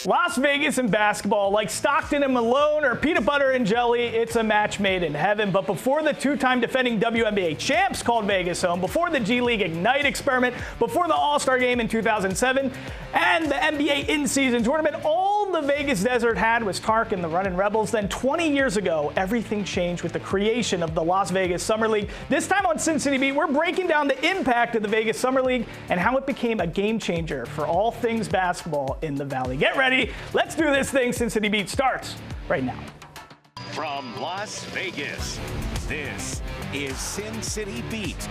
Las Vegas and basketball, like Stockton and Malone or peanut butter and jelly, it's a match made in heaven. But before the two-time defending WNBA champs called Vegas home, before the G League Ignite experiment, before the All-Star Game in 2007, and the NBA in-season tournament, all the Vegas desert had was Tark and the Runnin' Rebels. Then 20 years ago, everything changed with the creation of the Las Vegas Summer League. This time on Sin City Beat, we're breaking down the impact of the Vegas Summer League and how it became a game changer for all things basketball in the Valley. Get ready. Let's do this thing. Sin City Beat starts right now. From Las Vegas, this is Sin City Beat.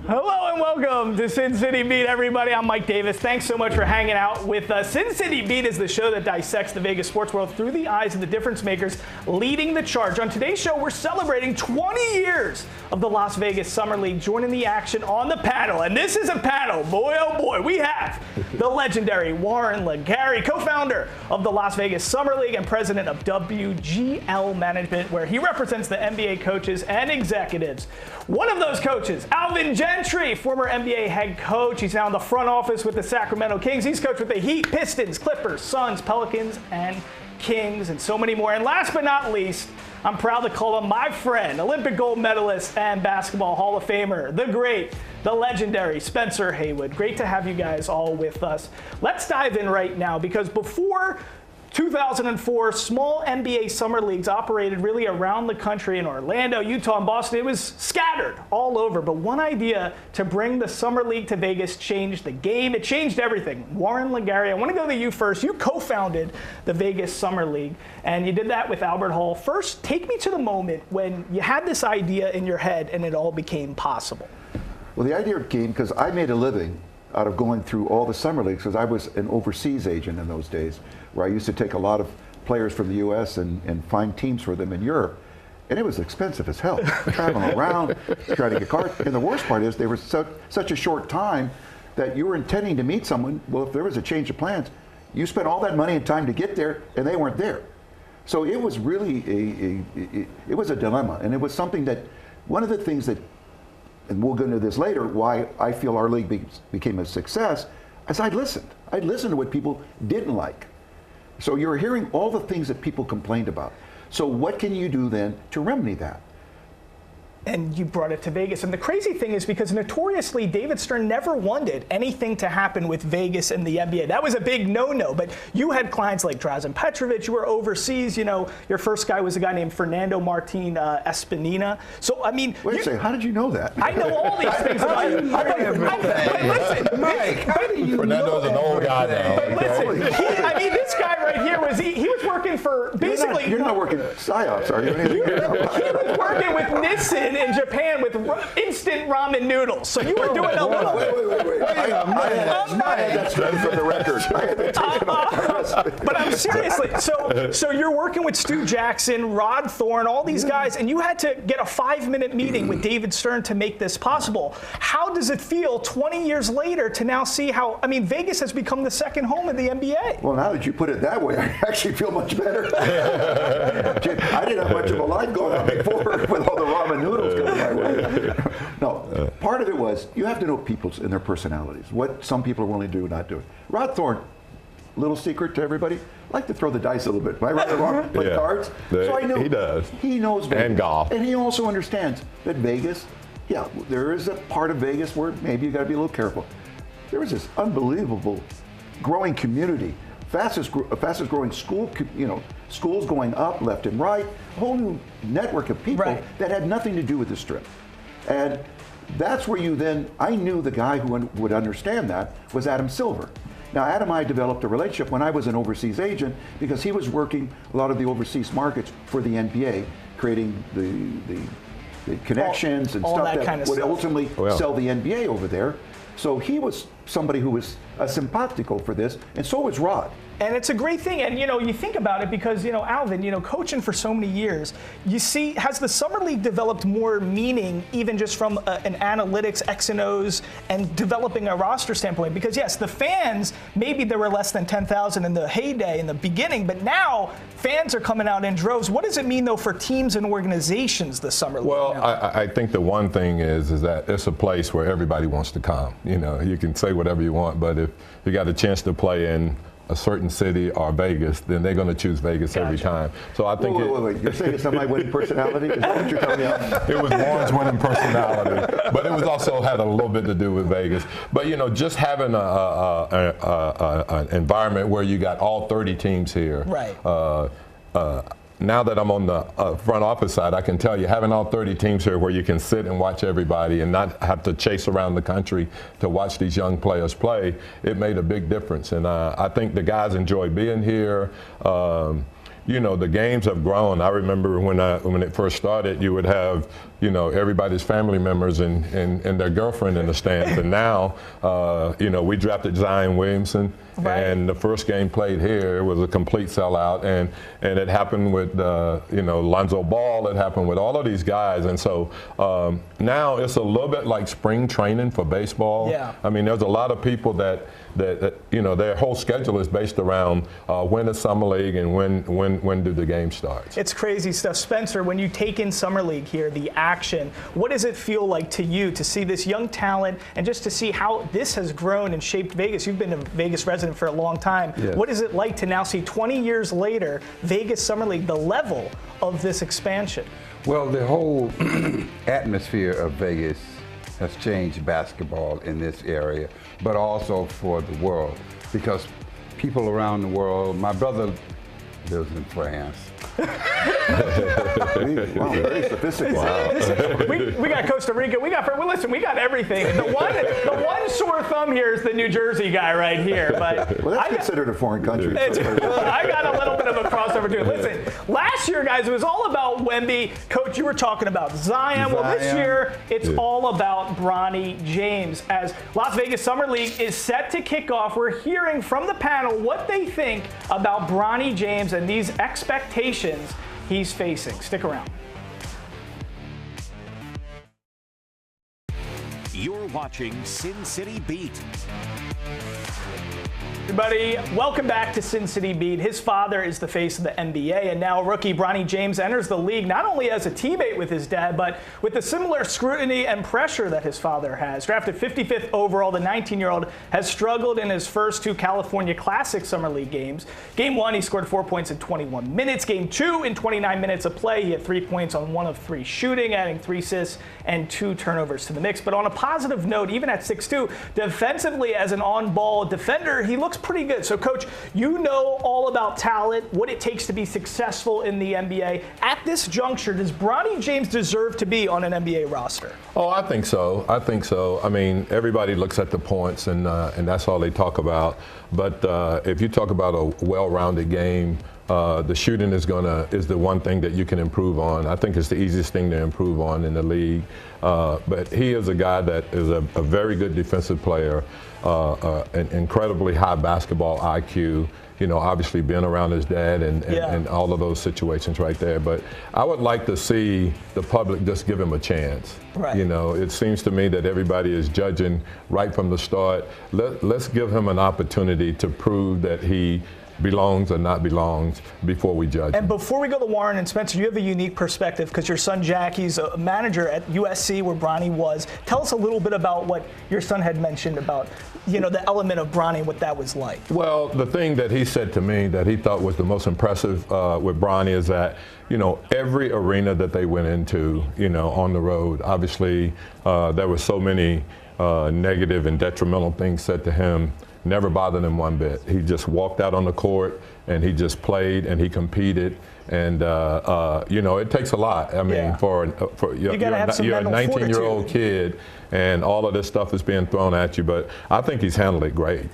Hello and welcome to Sin City Beat, everybody. I'm Mike Davis. Thanks so much for hanging out with us. Sin City Beat is the show that dissects the Vegas sports world through the eyes of the difference makers leading the charge. On today's show, we're celebrating 20 years of the Las Vegas Summer League, joining the action on the panel. And this is a panel, boy, oh boy. We have the legendary Warren LeGarie, co-founder of the Las Vegas Summer League and president of WGL Management, where he represents the NBA coaches and executives. One of those coaches, Alvin Gentry, former NBA head coach. He's now in the front office with the Sacramento Kings. He's coached with the Heat, Pistons, Clippers, Suns, Pelicans, and Kings, and so many more. And last but not least, I'm proud to call him my friend, Olympic gold medalist and basketball Hall of Famer, the great, the legendary Spencer Haywood. Great to have you guys all with us. Let's dive in right now, because before 2004, small NBA summer leagues operated really around the country in Orlando, Utah, and Boston. It was scattered all over. But one idea to bring the summer league to Vegas changed the game. It changed everything. Warren LeGarie, I want to go to you first. You co-founded the Vegas Summer League, and you did that with Albert Hall. First, take me to the moment when you had this idea in your head and it all became possible. Well, the idea came because I made a living out of going through all the summer leagues, because I was an overseas agent in those days, where I used to take a lot of players from the U.S. and find teams for them in Europe. And it was expensive as hell, traveling around, trying to get cars. And the worst part is they were such a short time that you were intending to meet someone. Well, if there was a change of plans, you spent all that money and time to get there, and they weren't there. So it was really it was a dilemma. And it was something that, one of the things that, and we'll get into this later, why I feel our league became a success, is I'd listened. I'd listened to what people didn't like. So you're hearing all the things that people complained about. So what can you do then to remedy that? And you brought it to Vegas. And the crazy thing is, because notoriously David Stern never wanted anything to happen with Vegas and the NBA. That was a big no-no. But you had clients like Drazen Petrovic. You were overseas. You know, your first guy was a guy named Fernando Martin Espinina. So, I mean... Wait a second. How did you know that? I know all these things about you. Listen, Mike, how do you Fernando's an old guy now. But listen, this guy right here he was working for basically... You're not working at PsyOps, are you? He was working with Nissan in Japan with instant ramen noodles. So you were doing a little... Wait. I had that straight from the record. But I'm seriously, so you're working with Stu Jackson, Rod Thorne, all these guys, and you had to get a 5-minute meeting with David Stern to make this possible. How does it feel 20 years later to now see how, Vegas has become the second home of the NBA? Well, now that you put it that way, I actually feel much better. I didn't have much of a line going on before with all the ramen noodles going my way. No, part of it was you have to know people and their personalities, what some people are willing to do, not do. Rod Thorne, little secret to everybody, like to throw the dice a little bit. Am I right or wrong? Play cards. So I know he does. He knows Vegas. And golf. And he also understands that Vegas, there is a part of Vegas where maybe you got to be a little careful. There is this unbelievable growing community, fastest growing school, schools going up left and right, a whole new network of people that had nothing to do with the Strip. And that's where I knew the guy who would understand that was Adam Silver. Now, Adam and I developed a relationship when I was an overseas agent, because he was working a lot of the overseas markets for the NBA, creating the connections and stuff that would ultimately sell the NBA over there. So he was somebody who was simpatico for this, and so was Rod. And it's a great thing. And, you think about it because, Alvin, coaching for so many years, you see, has the Summer League developed more meaning even just from an analytics, X and O's, and developing a roster standpoint? Because, yes, the fans, maybe there were less than 10,000 in the heyday in the beginning, but now fans are coming out in droves. What does it mean, though, for teams and organizations, the Summer League? Well, I think the one thing is that it's a place where everybody wants to come. You can say whatever you want, but if you got a chance to play in a certain city or Vegas, then they're going to choose Vegas every time. So I think wait. You're saying it's not my winning personality? Is that what you're telling me? it was Warren's winning personality, but it was also had a little bit to do with Vegas. But just having an environment where you got all 30 teams here. Right. Now that I'm on the front office side, I can tell you, having all 30 teams here where you can sit and watch everybody and not have to chase around the country to watch these young players play, it made a big difference. And I think the guys enjoy being here. The games have grown. I remember when it first started, you would have, everybody's family members and their girlfriend in the stands. And now, we drafted Zion Williamson. Right. And the first game played here, it was a complete sellout, and it happened with Lonzo Ball. It happened with all of these guys, and so now it's a little bit like spring training for baseball. Yeah. I mean, there's a lot of people that their whole schedule is based around when is Summer League and when do the games start. It's crazy stuff. Spencer, when you take in Summer League here, the action, what does it feel like to you to see this young talent and just to see how this has grown and shaped Vegas? You've been a Vegas resident for a long time. Yeah. What is it like to now see 20 years later, Vegas Summer League, the level of this expansion? Well, the whole atmosphere of Vegas has changed basketball in this area, but also for the world, because people around the world, my brother lives in France. Wow, very sophisticated. Wow. We got Costa Rica. We got everything. The one sore thumb here is the New Jersey guy right here. But well, that's considered a foreign country. I got a little bit of a crossover too. Listen, last year, guys, it was all about Wemby. Coach, you were talking about Zion. Well, this year, it's all about Bronny James. As Las Vegas Summer League is set to kick off, we're hearing from the panel what they think about Bronny James and these expectations he's facing. Stick around. You're watching Sin City Beat. Everybody, welcome back to Sin City Beat. His father is the face of the NBA, and now rookie Bronny James enters the league not only as a teammate with his dad, but with the similar scrutiny and pressure that his father has. Drafted 55th overall, the 19-year-old has struggled in his first two California Classic Summer League games. Game 1, he scored 4 points in 21 minutes. Game 2, in 29 minutes of play, he had 3 points on 1 of 3 shooting, adding 3 assists and 2 turnovers to the mix. But on a positive note, even at 6'2", defensively as an on-ball defender, he looks pretty good. So, Coach, you know all about talent, what it takes to be successful in the NBA. At this juncture, does Bronny James deserve to be on an NBA roster? Oh, I think so. I mean, everybody looks at the points, and that's all they talk about. But if you talk about a well-rounded game, the shooting is the one thing that you can improve on. I think it's the easiest thing to improve on in the league. But he is a guy that is a very good defensive player, an incredibly high basketball IQ. Obviously being around his dad and all of those situations right there. But I would like to see the public just give him a chance. Right. It seems to me that everybody is judging right from the start. Let's give him an opportunity to prove that he belongs or not belongs before we judge him. And before we go to Warren and Spencer, you have a unique perspective because your son Jackie's a manager at USC where Bronny was. Tell us a little bit about what your son had mentioned about, the element of Bronny and what that was like. Well, the thing that he said to me that he thought was the most impressive with Bronny is that, every arena that they went into, on the road, obviously there were so many negative and detrimental things said to him. Never bothered him one bit. He just walked out on the court and he just played and he competed. And it takes a lot. I mean, for you're a 19-year-old kid, and all of this stuff is being thrown at you. But I think he's handled it great.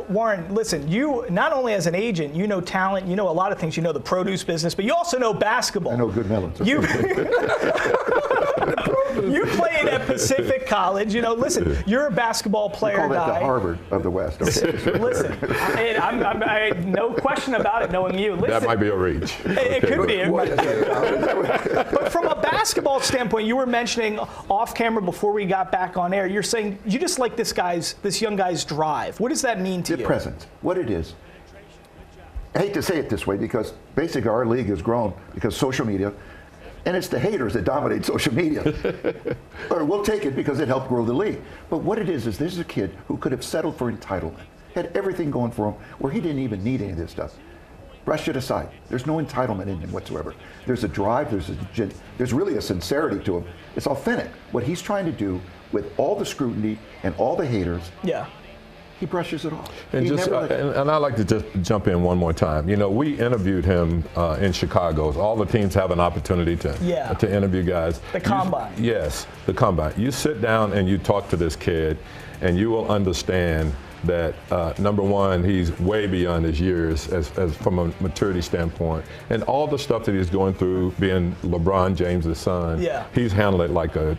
Warren, listen, you not only as an agent, you know talent, you know a lot of things. You know the produce business, but you also know basketball. I know good melons. You played at Pacific College. Listen, you're a basketball player. We call that the Harvard of the West. Okay. Listen, I no question about it. Knowing you, listen, that might be a reach. It could be. But from a basketball standpoint, you were mentioning off camera before we got back on air. You're saying you just like this young guy's drive. What does that mean to you? The presence. What it is. I hate to say it this way because basically our league has grown because social media. And it's the haters that dominate social media. Or we'll take it because it helped grow the league. But what it is this is a kid who could have settled for entitlement. had everything going for him where he didn't even need any of this stuff. Brush it aside. There's no entitlement in him whatsoever. There's a drive, there's really a sincerity to him. It's authentic. What he's trying to do with all the scrutiny and all the haters, he brushes it off. And and I'd like to just jump in one more time. You know, we interviewed him in Chicago. All the teams have an opportunity to interview guys. The combine. Yes, the combine. You sit down and you talk to this kid, and you will understand that number one, he's way beyond his years as from a maturity standpoint, and all the stuff that he's going through, being LeBron James' son, he's handled it like a.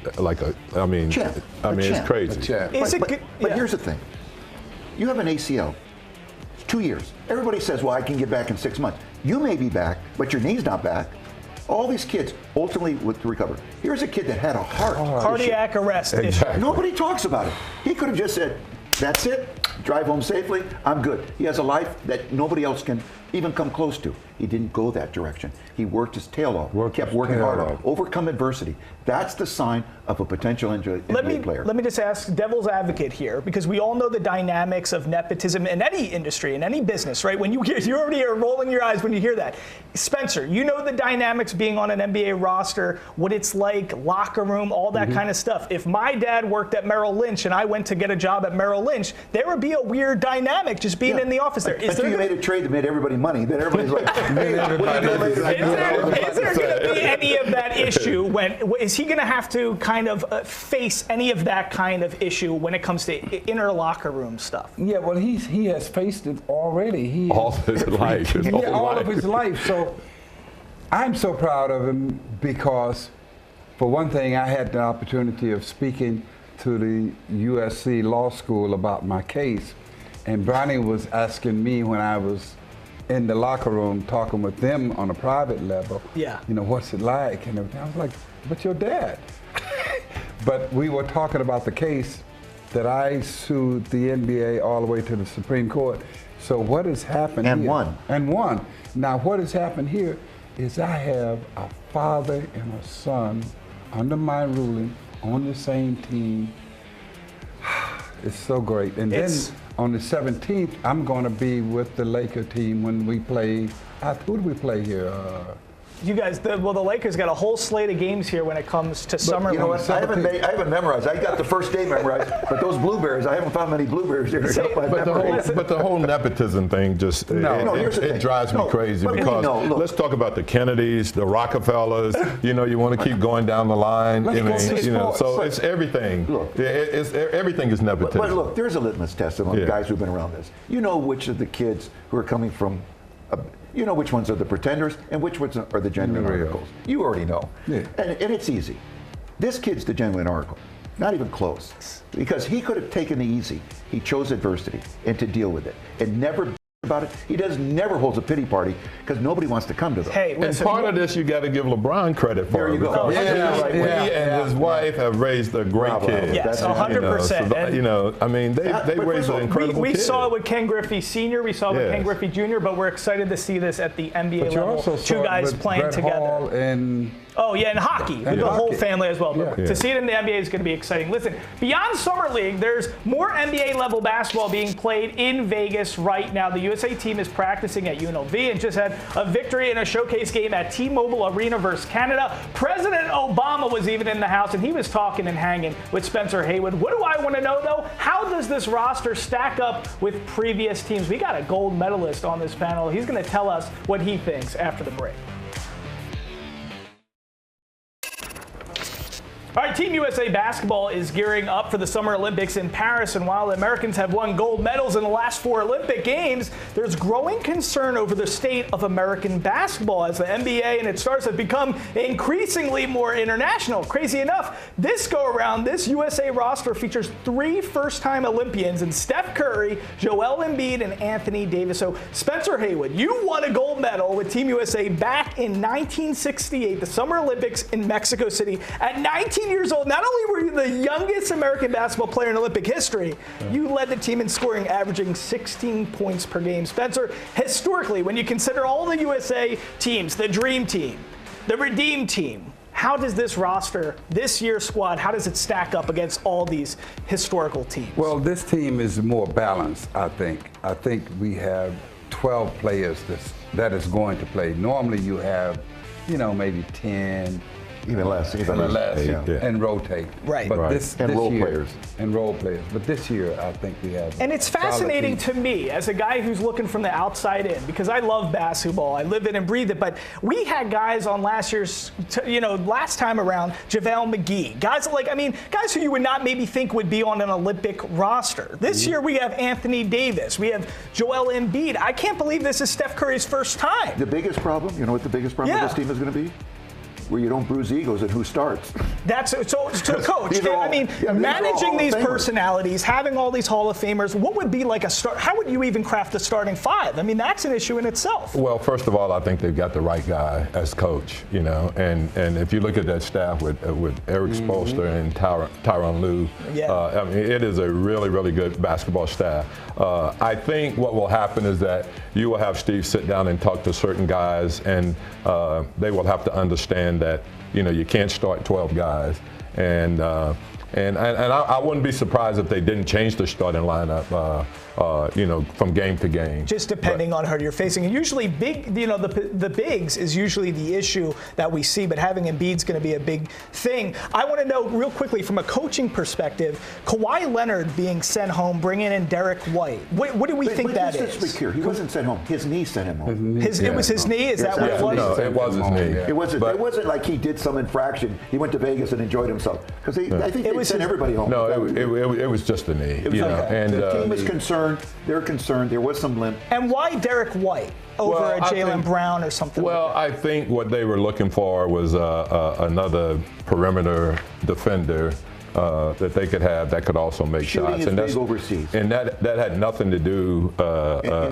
I mean, it's crazy. But here's the thing: you have an ACL, it's 2 years. Everybody says, "Well, I can get back in 6 months." You may be back, but your knee's not back. All these kids ultimately would recover. Here's a kid that had a cardiac arrest issue. Nobody talks about it. He could have just said, "That's it. Drive home safely. I'm good." He has a life that nobody else can even come close to. He didn't go that direction. He worked his tail off. Kept working hard. Overcome adversity. That's the sign of a potential NBA player. Let me just ask devil's advocate here, because we all know the dynamics of nepotism in any industry, in any business, right? When you already are rolling your eyes when you hear that. Spencer, you know the dynamics being on an NBA roster, what it's like, locker room, all that kind of stuff. If my dad worked at Merrill Lynch and I went to get a job at Merrill Lynch, there would be a weird dynamic just being in the office there. Until you made a trade that made everybody money, then everybody's like, hey, is there going to be any of that issue? Is he going to have to kind of face any of that kind of issue when it comes to inner locker room stuff? Yeah, well, he has faced it already. All his life. All of his life. So I'm so proud of him because, for one thing, I had the opportunity of speaking to the USC Law School about my case, and Bronny was asking me when I was in the locker room talking with them on a private level, you know, what's it like and everything. I was like, but your dad. But we were talking about the case that I sued the NBA all the way to the Supreme Court. So what has happened and here? won. And won. Now what has happened here is I have a father and a son under my ruling on the same team. It's so great. And then on the 17th, I'm going to be with the Laker team when we play. Who do we play here? You guys, the Lakers got a whole slate of games here when it comes to summer. You know what? I haven't memorized. I got the first day memorized, but those blueberries, I haven't found many blueberries here. But the whole nepotism thing just it drives me crazy because let's talk about the Kennedys, the Rockefellers. You know, you want to keep going down the line. So it's everything. Look, everything is nepotism. But look, there's a litmus test among the guys who've been around this. You know which of the kids who are coming from. You know which ones are the pretenders and which ones are the genuine articles. You already know. Yeah. And it's easy. This kid's the genuine article. Not even close. Because he could have taken the easy. He chose adversity and to deal with it. And never about it. He never holds a pity party because nobody wants to come to them. Hey, listen, and part of this you got to give LeBron credit for. There you go. He and his wife have raised a great kid. Yes, 100%. You know, I mean, they raised an incredible kid. We saw it with Ken Griffey Sr., we saw it with Ken Griffey Jr., but we're excited to see this at the NBA level. Two guys playing together. And hockey, with the whole family as well. But to see it in the NBA is going to be exciting. Listen, beyond Summer League, there's more NBA-level basketball being played in Vegas right now. The USA team is practicing at UNLV and just had a victory in a showcase game at T-Mobile Arena versus Canada. President Obama was even in the house, and he was talking and hanging with Spencer Haywood. What do I want to know, though? How does this roster stack up with previous teams? We got a gold medalist on this panel. He's going to tell us what he thinks after the break. All right, Team USA basketball is gearing up for the Summer Olympics in Paris, and while the Americans have won gold medals in the last 4 Olympic Games, there's growing concern over the state of American basketball as the NBA and its stars have become increasingly more international. Crazy enough, this go-around, this USA roster features 3 first-time Olympians in Steph Curry, Joel Embiid, and Anthony Davis. So, Spencer Haywood, you won a gold medal with Team USA back in 1968, the Summer Olympics in Mexico City. At 19 years old, not only were you the youngest American basketball player in Olympic history, you led the team in scoring, averaging 16 points per game. Spencer, historically, when you consider all the USA teams, the Dream Team, the Redeem Team, how does this roster, this year's squad, how does it stack up against all these historical teams? Well, this team is more balanced, I think. I think we have 12 players that is going to play. Normally you have, maybe 10. Even less. And rotate. Right. But Right. this role year, players. And role players. But this year, I think we have. And it's fascinating solid to me as a guy who's looking from the outside in, because I love basketball. I live it and breathe it. But we had guys on last year's, last time around, JaVale McGee. Guys who you would not maybe think would be on an Olympic roster. This year we have Anthony Davis. We have Joel Embiid. I can't believe this is Steph Curry's first time. The biggest problem, you know what the biggest problem with this team is going to be? Where you don't bruise egos and who starts. That's so coach. These Managing these Hall of Famers. personalities, having all these Hall of Famers, what would be like a start? How would you even craft a starting five? That's an issue in itself. Well, first of all, I think they've got the right guy as coach, and if you look at that staff with Eric Spoelstra and Tyronn Lue, it is a really, really good basketball staff. I think what will happen is that you will have Steve sit down and talk to certain guys, and they will have to understand that you can't start 12 guys, and I wouldn't be surprised if they didn't change the starting lineup, from game to game. Just depending on who you're facing. And usually the bigs is usually the issue that we see, but having Embiid's going to be a big thing. I want to know real quickly from a coaching perspective, Kawhi Leonard being sent home, bringing in Derek White. What do we think that is? Let's be clear. He wasn't sent home. His knee sent him home. It was his knee? Is that what it was? No, it was his knee. It wasn't like he did some infraction. He went to Vegas and enjoyed himself. Because I think they sent everybody home. No, it was just the knee. And the team is concerned. They're concerned. There was some limp. And why Derek White over a Jaylen Brown or something? Well, like that? I think what they were looking for was another perimeter defender that they could have that could also make Shooting shots. And that's big overseas. And that had nothing to do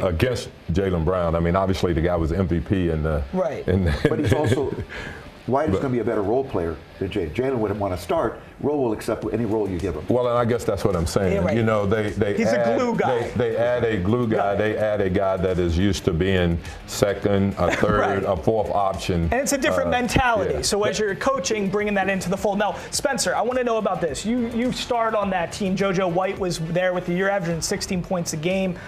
against Jaylen Brown. Obviously the guy was MVP in the right. But he's also. White is going to be a better role player than Jaylen. Jaylen wouldn't want to start. Roll will accept any role you give him. Well, and I guess that's what I'm saying. Yeah, right. He's a glue guy. They add a glue guy. They add a guy that is used to being second, a third, right. a fourth option. And it's a different mentality. Yeah. So as you're coaching, bringing that into the fold. Now, Spencer, I want to know about this. You starred on that team. JoJo White was there with you. You're averaging 16 points a game.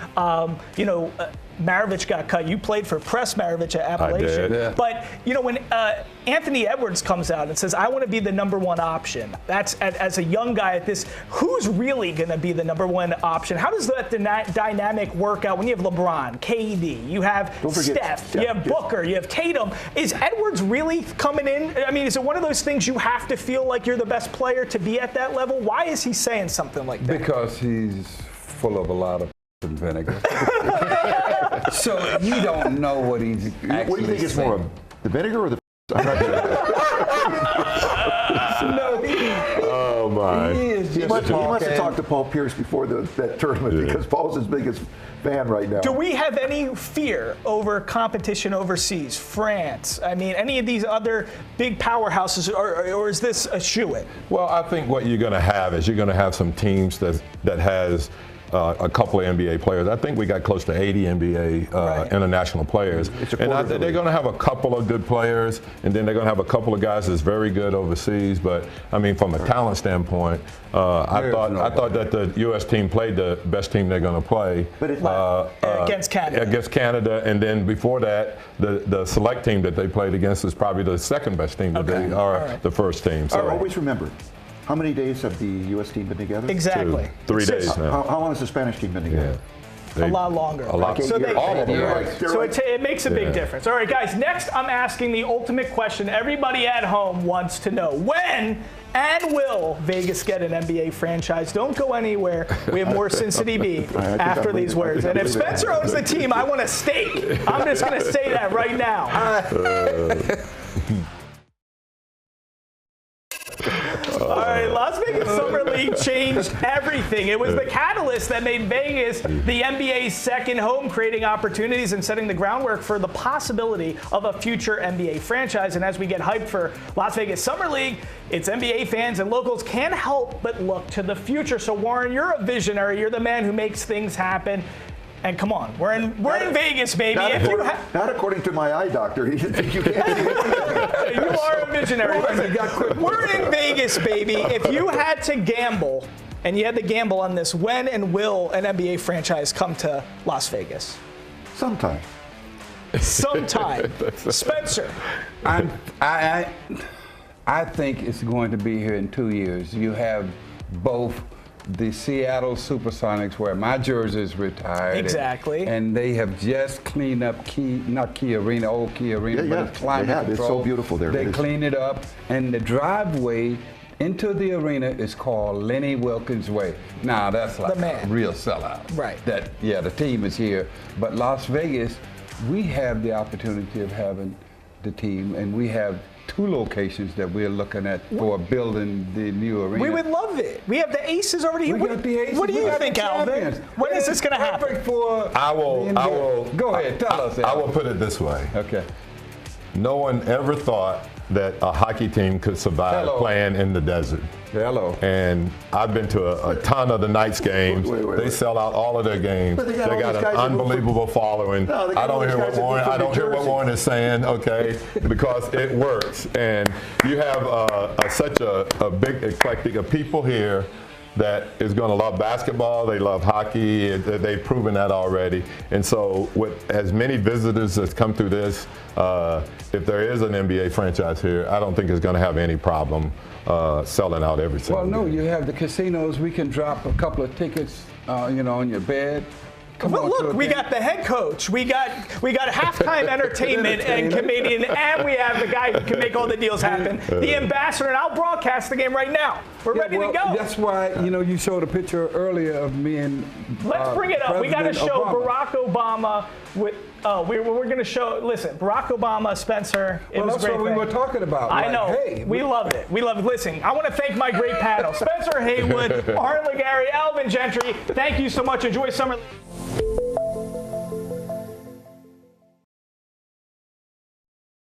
Maravich got cut. You played for Press Maravich at Appalachian. I did. Yeah. But, when Anthony Edwards comes out and says, I want to be the number one option, that's as a young guy at this, who's really going to be the number one option? How does that dynamic work out when you have LeBron, KD, you have Steph, you have Booker, you have Tatum? Is Edwards really coming in? Is it one of those things you have to feel like you're the best player to be at that level? Why is he saying something like that? Because he's full of a lot of vinegar. So he don't know what he's actually What do you think is saying. more, the vinegar or the? I'm not sure. Oh my! He must have talked to Paul Pierce before that tournament because Paul's his biggest fan right now. Do we have any fear over competition overseas? France, any of these other big powerhouses, or is this a shoo-in? Well, I think what you're going to have is you're going to have some teams that has a couple of NBA players. I think we got close to 80 NBA international players. And they're going to have a couple of good players, and then they're going to have a couple of guys that's very good overseas. But from a talent standpoint, I thought that the U.S. team played the best team they're going to play. But against Canada. Against Canada, and then before that, the select team that they played against is probably the second best team that they are the first team. So always remember. How many days have the U.S. team been together? Exactly. 3 days now. How long has the Spanish team been together? A lot longer. A lot. So all of them. It makes a big difference. All right, guys, next I'm asking the ultimate question everybody at home wants to know. When and will Vegas get an NBA franchise? Don't go anywhere. We have more Sin City Beat after these words. And if Spencer owns the team, I want a steak. I'm just going to say that right now. All right, Las Vegas Summer League changed everything. It was the catalyst that made Vegas the NBA's second home, creating opportunities and setting the groundwork for the possibility of a future NBA franchise. And as we get hyped for Las Vegas Summer League, its NBA fans and locals can't help but look to the future. So, Warren, you're a visionary. You're the man who makes things happen. And come on, we're in Vegas, baby. Not according to my eye doctor. He didn't think you can. You are a visionary. We're in Vegas, baby. If you had to gamble, and you had to gamble on this, when and will an NBA franchise come to Las Vegas? Sometime. Sometime. Spencer. I think it's going to be here in 2 years. You have both the Seattle Supersonics, where my jersey is retired. Exactly. And they have just cleaned up old Key Arena, but it's climate control. It's so beautiful there. They cleaned it up, and the driveway into the arena is called Lenny Wilkins Way. Now that's like a real sellout. Right. The team is here, but Las Vegas, we have the opportunity of having the team, and we have 2 locations that we're looking at for building the new arena. We would love it. We have the Aces already here. What do you think, Alvin? When is this going to happen? I will. Go ahead, tell us. I will put it this way. Okay. No one ever thought that a hockey team could survive playing in the desert. Hello. And I've been to a ton of the Knights games. They sell out all of their games. They got an unbelievable following. I don't hear what Warren is saying, okay, because it works. And you have such a big eclectic of people here that is going to love basketball. They love hockey. They've proven that already. And so with as many visitors that's come through this, if there is an NBA franchise here, I don't think it's going to have any problem selling out every single Well, no, year. you have the casinos. We can drop a couple of tickets, on your bed. Well, look, we got the head coach, we got halftime entertainment and comedian, and we have the guy who can make all the deals happen, the ambassador, and I'll broadcast the game right now. We're ready to go. That's why, you showed a picture earlier of me and Let's bring it up. We got to show Obama. Barack Obama with. We're going to show. Listen, Barack Obama, Spencer. That's what we were talking about. I know. Hey, we love it. We love it. Listen, I want to thank my great panel: Spencer Haywood, Warren LeGarie, Alvin Gentry. Thank you so much. Enjoy summer.